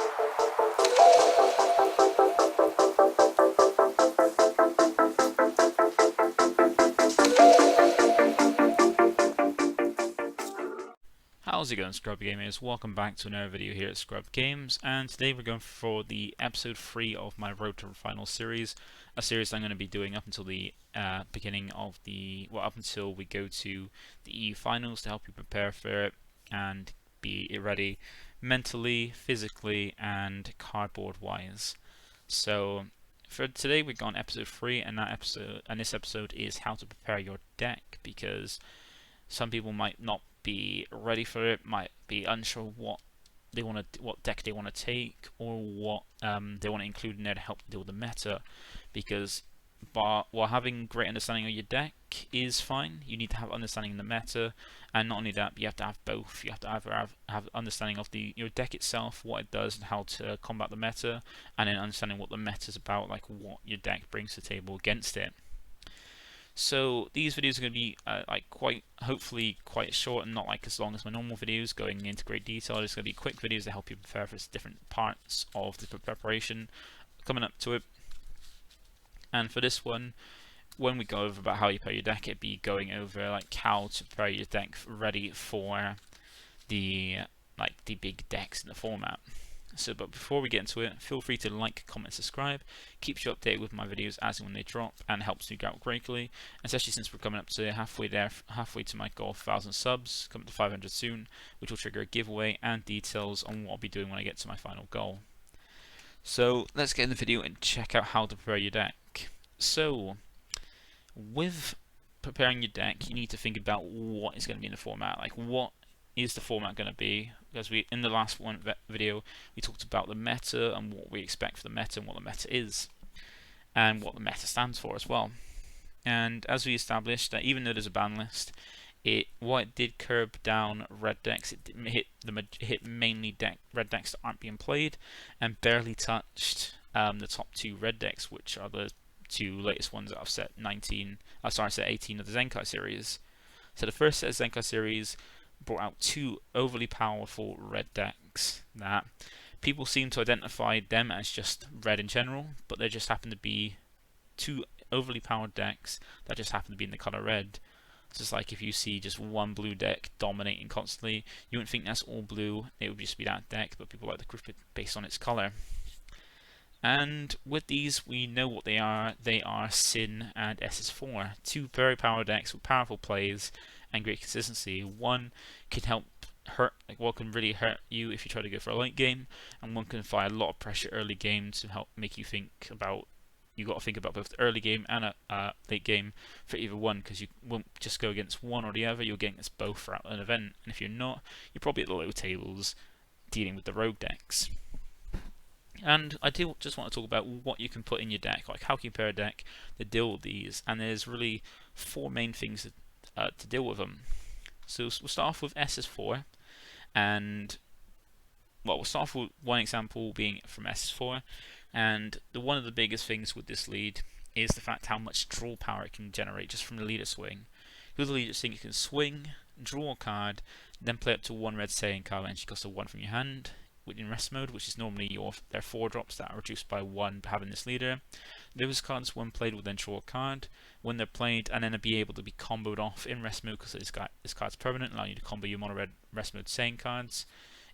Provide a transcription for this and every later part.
How's it going, ScrubGamers? Welcome back to another video here at ScrubGames, and today we're going for the episode 3 of my Road to Final series, a series I'm going to be doing up until the beginning of up until we go to the EU finals to help you prepare for it and be ready mentally, physically, and cardboard-wise. So for today we've got episode 3, and this episode is how to prepare your deck, because some people might not be ready for it, might be unsure what deck they want to take, or what they want to include in there to help deal with the meta. Because while having great understanding of your deck is fine, you need to have understanding of the meta, and not only that, but you have to have both. You have to either have understanding of your deck itself, what it does, and how to combat the meta, and then understanding what the meta is about, like what your deck brings to the table against it. So these videos are going to be hopefully quite short and not like as long as my normal videos going into great detail. It's going to be quick videos to help you prepare for different parts of the preparation coming up to it. And for this one, when we go over about how you prepare your deck, it'd be going over like how to prepare your deck ready for the big decks in the format. But before we get into it, feel free to like, comment, subscribe. Keeps you updated with my videos as and when they drop, and helps me out greatly, especially since we're coming up to halfway to my goal of 1,000 subs, coming to 500 soon, which will trigger a giveaway and details on what I'll be doing when I get to my final goal. So let's get in the video and check out how to prepare your deck. So with preparing your deck, you need to think about what is going to be in the format, like what is the format going to be, because in the last video we talked about the meta and what we expect for the meta and what the meta is and what the meta stands for as well. And as we established, that even though there's a ban list, while it did curb down red decks, it hit mainly red decks that aren't being played, and barely touched the top 2 red decks, which are the 2 latest ones that I've set 18 of the Zenkai series. So the first set of Zenkai series brought out 2 overly powerful red decks that people seem to identify them as just red in general, but they just happen to be 2 overly powered decks that just happen to be in the color red. So it's like if you see just one blue deck dominating constantly, you wouldn't think that's all blue, it would just be that deck, but people like to group it based on its color. And with these, we know what they are. They are Sin and SS4, 2 very powered decks with powerful plays and great consistency. One can can really hurt you if you try to go for a late game, and one can apply a lot of pressure early game to help make you think about. You got to think about both the early game and a late game for either one, because you won't just go against one or the other. You'll get against both throughout an event, and if you're not, you're probably at the low tables dealing with the rogue decks. And I do just want to talk about what you can put in your deck, like how can you prepare a deck to deal with these. And there's really 4 main things to deal with them. So we'll start off with SS4, and we'll start off with one example being from SS4. And one of the biggest things with this lead is the fact how much draw power it can generate just from the leader swing. With the leader swing, you can swing, draw a card, then play up to 1 red saying card, and she costs a 1 from your hand in rest mode, which is normally their 4 drops that are reduced by 1 having this leader. Those cards, when played, will then draw a card when they're played, and then they'll be able to be comboed off in rest mode, because this card's permanent, allowing you to combo your mono red rest mode saying cards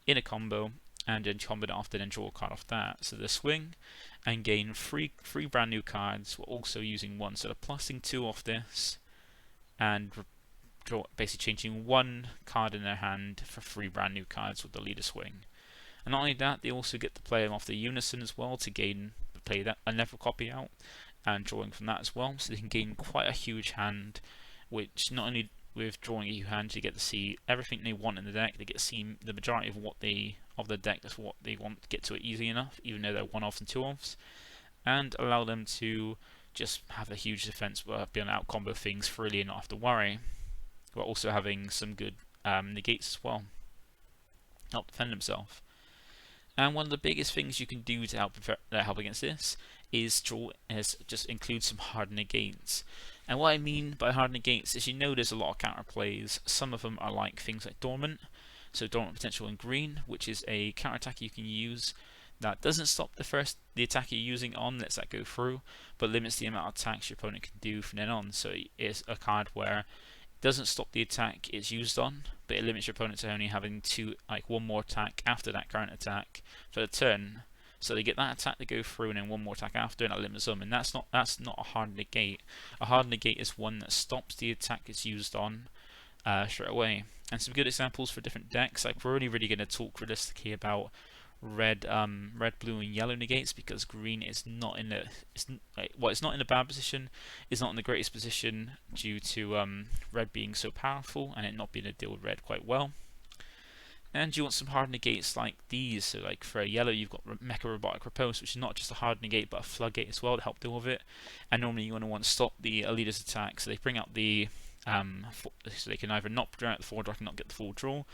in a combo, and then combo it after, then draw a card off that. So they swing and gain 3 brand new cards. We're also using 1, so they're plussing 2 off this, and basically changing 1 card in their hand for 3 brand new cards with the leader swing. And not only that, they also get to play them off the unison as well to play that another copy out and drawing from that as well. So they can gain quite a huge hand, which not only with drawing a huge hand, you get to see everything they want in the deck. They get to see the majority of the deck. That's what they want to get to it easy enough, even though they're 1-offs and 2-offs, and allow them to just have a huge defense, but be able to out combo things freely and not have to worry. While also having some good negates as well, help defend themselves. And one of the biggest things you can do to help against this is just include some hard negates. And what I mean by hard negates is, there's a lot of counter plays. Some of them are like things like Dormant. So dormant potential in green, which is a counter attack you can use that doesn't stop the attack you're using on, lets that go through, but limits the amount of attacks your opponent can do from then on. So it's a card where it doesn't stop the attack it's used on, but it limits your opponent to only having one more attack after that current attack for the turn. So they get that attack to go through and then one more attack after, and that limits them. And that's not a hard negate. A hard negate is one that stops the attack it's used on straight away. And some good examples for different decks. Like, we're only really going to talk realistically about red, blue, and yellow negates, because green is not in it's not in a bad position. It's not in the greatest position due to red being so powerful and it not being able to deal with red quite well. And you want some hard negates like these. So like for a yellow, you've got Mecha Robotic Repulse, which is not just a hard negate but a floodgate as well to help deal with it. And normally you want to stop the leader's attack, so they bring out the so they can either not bring out the 4-drop and not get the full draw,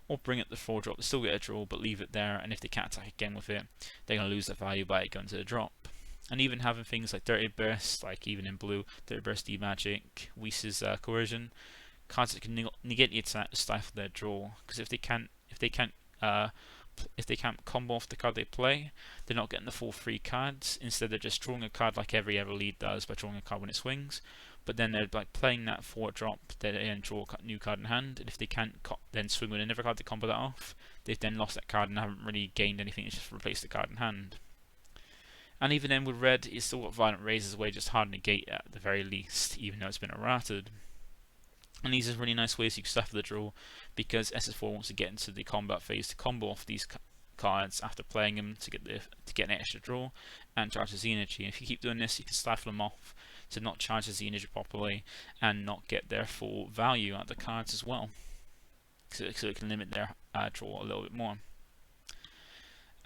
or bring up the 4-drop, they still get a draw but leave it there, and if they can't attack again with it, they're going to lose their value by it going to the drop. And even having things like Dirty Burst, like even in blue, Dirty Burst, D-Magic, Whis' Coercion, cards that can negate the attack, stifle their draw, because if they can't combo off the card they play, they're not getting the full 3 cards. Instead, they're just drawing a card like every other lead does by drawing a card when it swings. But then they're like playing that 4-drop, they then draw a new card in hand, and if they can't then swing with another card to combo that off, they've then lost that card and haven't really gained anything. It's just replaced the card in hand. And even then with red, it's still got Violent Razor's Way, just hard negate at the very least, even though it's been errated. And these are really nice ways you can suffer the draw, because SS4 wants to get into the combat phase to combo off these cards after playing them to get an extra draw and charge the Z energy. And if you keep doing this, you can stifle them off to not charge the Z energy properly and not get their full value out of the cards as well. So it can limit their draw a little bit more.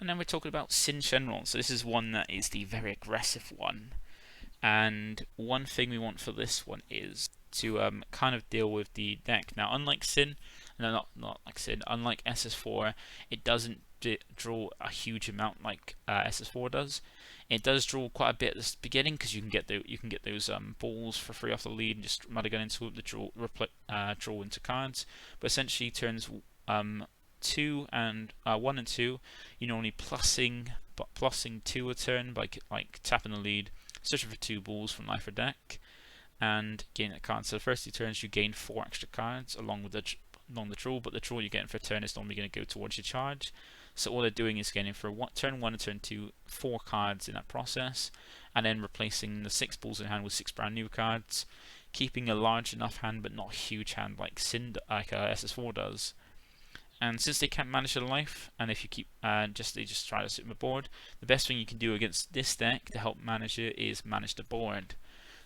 And then we're talking about Sin Shenron. So this is one that is the very aggressive one. And one thing we want for this one is to kind of deal with the deck. Now, unlike Sin, no, not like Sin, unlike SS4, it doesn't draw a huge amount like SS4 does. It does draw quite a bit at the beginning, because you can get those balls for free off the lead and just mulligan into it, draw into cards. But essentially, turns 2 and 1 and 2, you're normally plussing 2 a turn by like tapping the lead, searching for 2 balls from life or deck, and gain that card. So the first 2 turns you gain 4 extra cards along the draw, but the draw you're getting for a turn is normally going to go towards your charge. So all they're doing is getting for turn 1 and turn 2 4 cards in that process, and then replacing the 6 balls in hand with 6 brand new cards, keeping a large enough hand but not a huge hand like SS4 does. And since they can't manage their life, and if you keep they just try to sit on the board, the best thing you can do against this deck to help manage it is manage the board.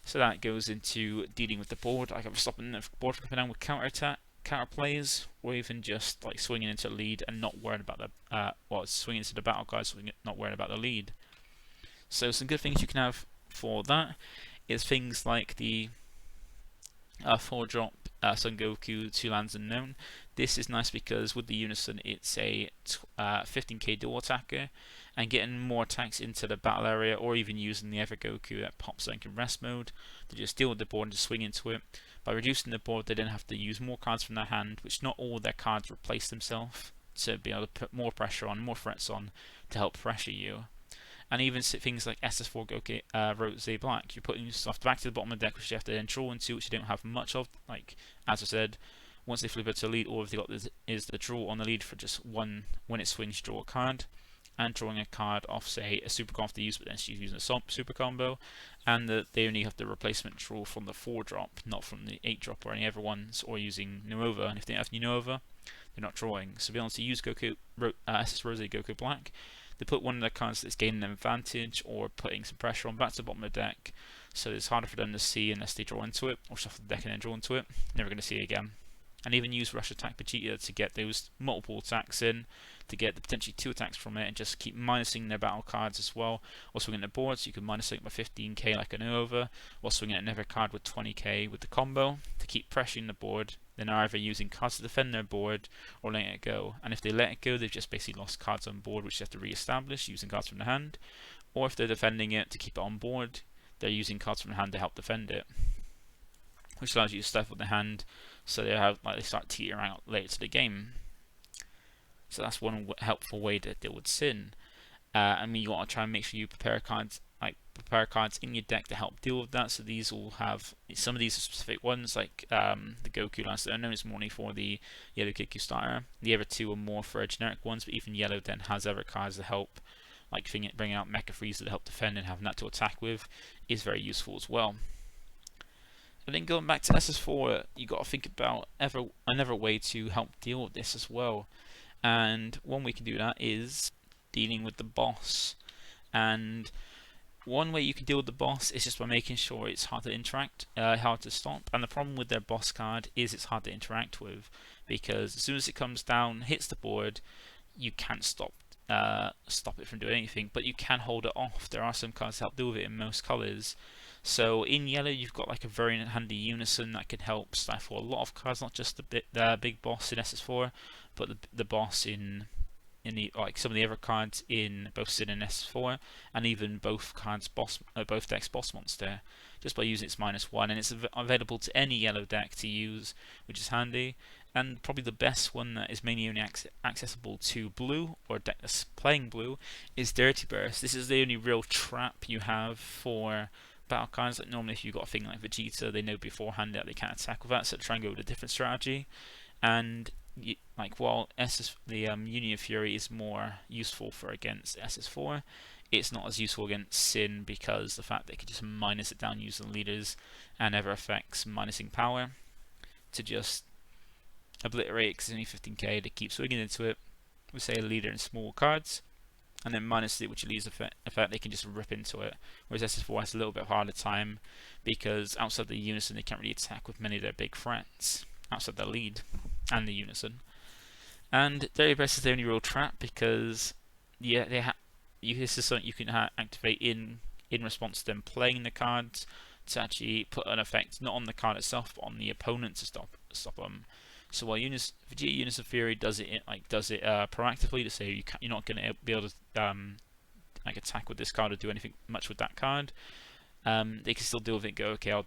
So that goes into dealing with the board, like stopping the board from coming down with counter plays, or even just like swinging into the lead and not worrying about the swinging into the battle cards, not worrying about the lead. So some good things you can have for that is things like the 4-drop Son Goku 2 lands unknown. This is nice because with the Unison it's a 15k dual attacker, and getting more attacks into the battle area, or even using the Ever Goku that pops out in rest mode to just deal with the board and just swing into it. By reducing the board, they then have to use more cards from their hand, which not all their cards replace themselves, to be able to put more pressure on, more threats on, to help pressure you. And even things like SS4 Goku Rose Black, you're putting stuff back to the bottom of the deck, which you have to then draw into, which you don't have much of. Like, as I said, once they flip it to lead, all they've got is the draw on the lead for just one. When it swings, draw a card, and drawing a card off, say, a super combo to use, but then she's using a super combo, and they only have the replacement draw from the 4-drop, not from the 8-drop or any other ones, or using Novemeber. And if they have Novemeber, they're not drawing. So be able to use SS Rose Goku Black, they put one of the cards that's gaining an advantage or putting some pressure on back to the bottom of the deck, so it's harder for them to see unless they draw into it, or shuffle the deck and then draw into it. Never going to see it again. And even use Rush Attack Vegeta to get those multiple attacks in, to get the potentially 2 attacks from it, and just keep minusing their battle cards as well, or swinging the board, so you can minus it by 15k like an over, or swinging another card with 20k with the combo to keep pressuring the board. Then are either using cards to defend their board or letting it go. And if they let it go, they've just basically lost cards on board, which they have to re-establish using cards from the hand. Or if they're defending it to keep it on board, they're using cards from the hand to help defend it, which allows you to stifle the hand, so they start teetering out later to the game. So that's one helpful way to deal with Sin. I mean, you want to try and make sure you prepare cards in your deck to help deal with that. So these will have some of these are specific ones, like the Goku last unknown is more for the Yellow Kiku starter. The other two are more for generic ones, but even Yellow then has other cards to help, like bringing out Mecha Freezer to help defend and having that to attack with is very useful as well. And then going back to SS4, you got to think about another way to help deal with this as well. And one way you can do that is dealing with the boss. And one way you can deal with the boss is just by making sure it's hard to interact, hard to stop. And the problem with their boss card is it's hard to interact with, because as soon as it comes down, hits the board, you can't stop it from doing anything, but you can hold it off. There are some cards that help deal with it in most colours. So in yellow, you've got like a very handy unison that can help stifle a lot of cards, not just the big boss in SS4, but the boss in like some of the other cards in both Sin and S4, and even both decks boss monster, just by using its -1, and it's available to any yellow deck to use, which is handy. And probably the best one that is mainly only accessible to blue, or a deck that's playing blue, is Dirty Burst. This is the only real trap you have for battle cards. Like normally if you've got a thing like Vegeta, they know beforehand that they can't attack with that, so try and go with a different strategy. And like while the Union of Fury is more useful for against SS4, it's not as useful against Sin, because the fact that it can just minus it down using leaders and never affects minusing power to just obliterate it, because it's only 15k to keep swinging into it with, say, a leader and small cards, and then minus it, which leaves effect they can just rip into it. Whereas SS4 has a little bit harder time, because outside the unison they can't really attack with many of their big threats outside the lead and the unison. And Dirty Burst is the only real trap, because this is something you can activate in response to them playing the cards, to actually put an effect not on the card itself but on the opponent to stop them. So while Vegeta Unison Fury does it proactively to say you're not going to be able to attack with this card or do anything much with that card, they can still deal with it and go, okay, I'll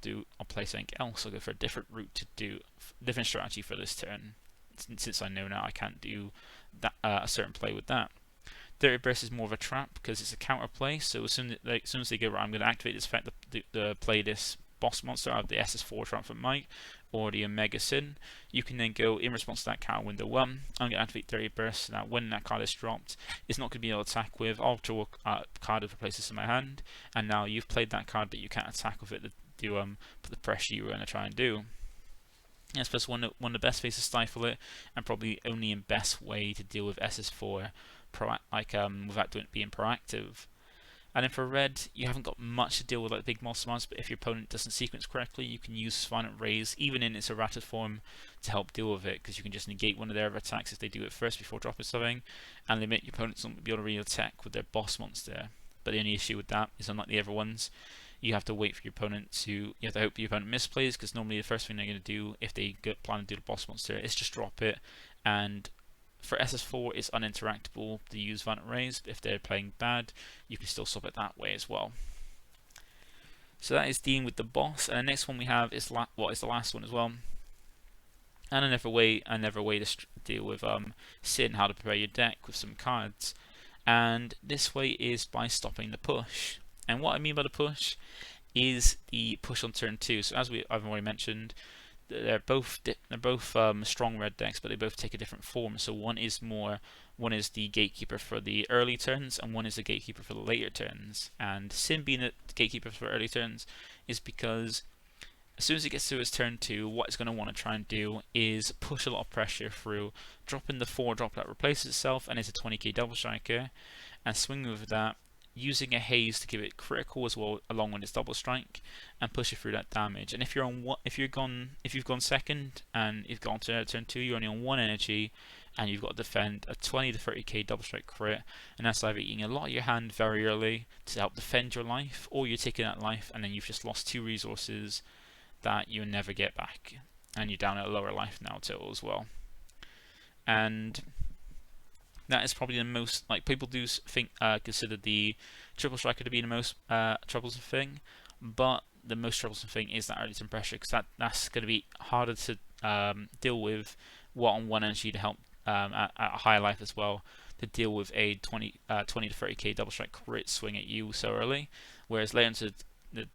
play something else, I'll go for a different route to do different strategy for this turn, since I know now I can't do that a certain play with that. Dirty Burst is more of a trap because it's a counter play, so as soon as they go, right, I'm going to activate this effect to play this boss monster out of the SS4 Triumphant Might or the Omega Sin, you can then go in response to that counter window 1, I'm going to activate Dirty Burst, so that when that card is dropped, it's not going to be able to attack with. I'll draw a card that replaces in my hand, and now you've played that card but you can't attack with it to put the pressure you were going to try and do. That's plus one of the best ways to stifle it, and probably only in best way to deal with SS4 without being proactive. And then for red, you haven't got much to deal with like big monster monsters, but if your opponent doesn't sequence correctly, you can use Violent Raise, even in its errata form, to help deal with it, because you can just negate one of their attacks if they do it first before dropping something, and limit your opponents not be able to really attack with their boss monster. But the only issue with that is, unlike the other ones, you have to wait for your opponent you have to hope your opponent misplays, because normally the first thing they're going to do if they plan to do the boss monster is just drop it. And for SS4, it's uninteractable to use Violent Raise, but if they're playing bad, you can still stop it that way as well. So that is dealing with the boss, and the next one we have is the last one as well. And another way to deal with Sin, how to prepare your deck with some cards. And this way is by stopping the push. And what I mean by the push is the push on turn 2. So as I've already mentioned, they're both strong red decks, but they both take a different form. So one is the gatekeeper for the early turns, and one is the gatekeeper for the later turns. And Sin being the gatekeeper for early turns is because as soon as it gets to its turn 2, what it's going to want to try and do is push a lot of pressure through, dropping the 4-drop that replaces itself and is a 20k double striker, and swinging with that, using a haze to give it critical as well along with its double strike, and push it through that damage. And if you've gone second and you've gone to turn 2, you're only on 1 energy, and you've got to defend a 20 to 30k double strike crit, and that's either eating a lot of your hand very early to help defend your life, or you're taking that life and then you've just lost 2 resources that you'll never get back, and you're down at a lower life now total as well. And that is probably the most, like, people do consider the triple striker to be the most troublesome thing, but the most troublesome thing is that early turn pressure, because that's going to be harder to deal with. What on 1 energy to help at a high life as well to deal with a 20 to 30k double strike crit swing at you so early. Whereas later into the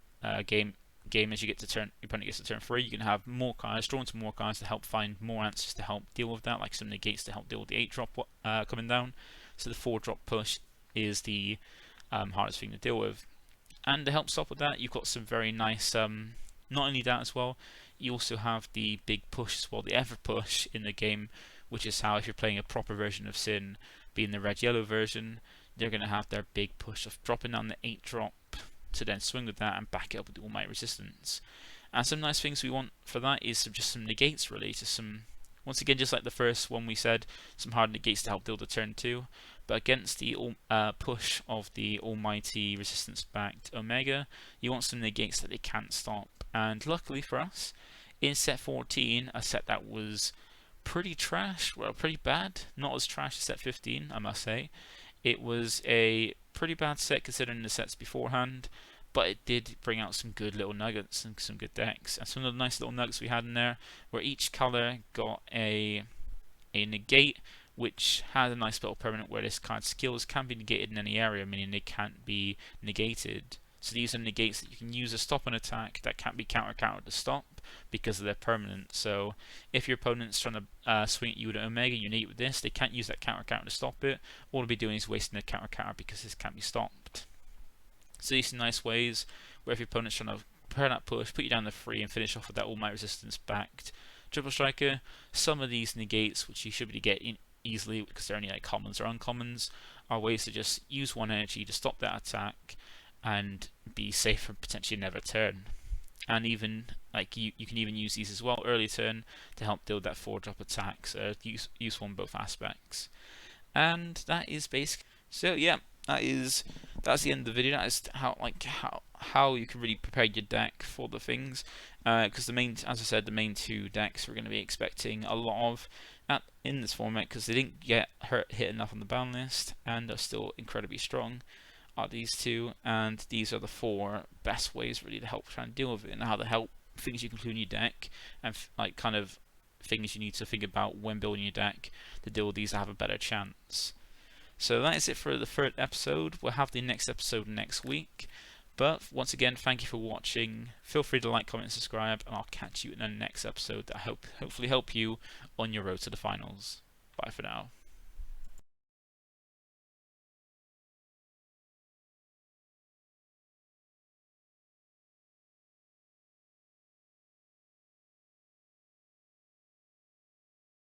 game as you get to your opponent gets to turn 3, you can have more cards, draw into more cards to help find more answers to help deal with that, like some negates to help deal with the 8 drop coming down. So the 4 drop push is the hardest thing to deal with. And to help stop with that, you've got some very nice, not only that as well, you also have the big push as well, the ever push in the game, which is how if you're playing a proper version of Sin, being the red-yellow version, they're going to have their big push of dropping down the 8 drop to then swing with that and back it up with the All Might resistance. And some nice things we want for that is just some negates really, to some, once again just like the first one we said, some hard negates to help deal the turn 2. But against the push of the almighty resistance-backed Omega, you want some negates that they can't stop. And luckily for us, in set 14, a set that was pretty trash, well, pretty bad, not as trash as set 15, I must say. It was a pretty bad set considering the sets beforehand, but it did bring out some good little nuggets and some good decks. And some of the nice little nuggets we had in there, where each colour got a negate, which had a nice little permanent where this card's skills can be negated in any area, meaning they can't be negated. So these are negates that you can use to stop an attack that can't be countered to stop because of their permanent. So if your opponent's trying to swing at you with an Omega and you negate with this, they can't use that counter to stop it. All they'll be doing is wasting their counter because this can't be stopped. So these are nice ways where if your opponent's trying to prepare that push, put you down to 3 and finish off with that All Might resistance backed triple striker, some of these negates, which you should be getting easily because they're only like commons or uncommons, are ways to just use 1 energy to stop that attack and be safe for potentially never turn. And even like you can even use these as well early turn to help deal that 4 drop attack. So useful in both aspects. And that is basically, so yeah, that's the end of the video. That is how you can really prepare your deck for the things, because as I said, the main 2 decks we're going to be expecting a lot of in this format, because they didn't get hit enough on the ban list and are still incredibly strong, are these 2, and these are the 4 best ways really to help try and deal with it, and how to help things you can include in your deck, and like kind of things you need to think about when building your deck to deal with these to have a better chance. So that is it for the 3rd episode. We'll have the next episode next week. But once again, thank you for watching. Feel free to like, comment, and subscribe, and I'll catch you in the next episode that hopefully help you on your road to the finals. Bye for now.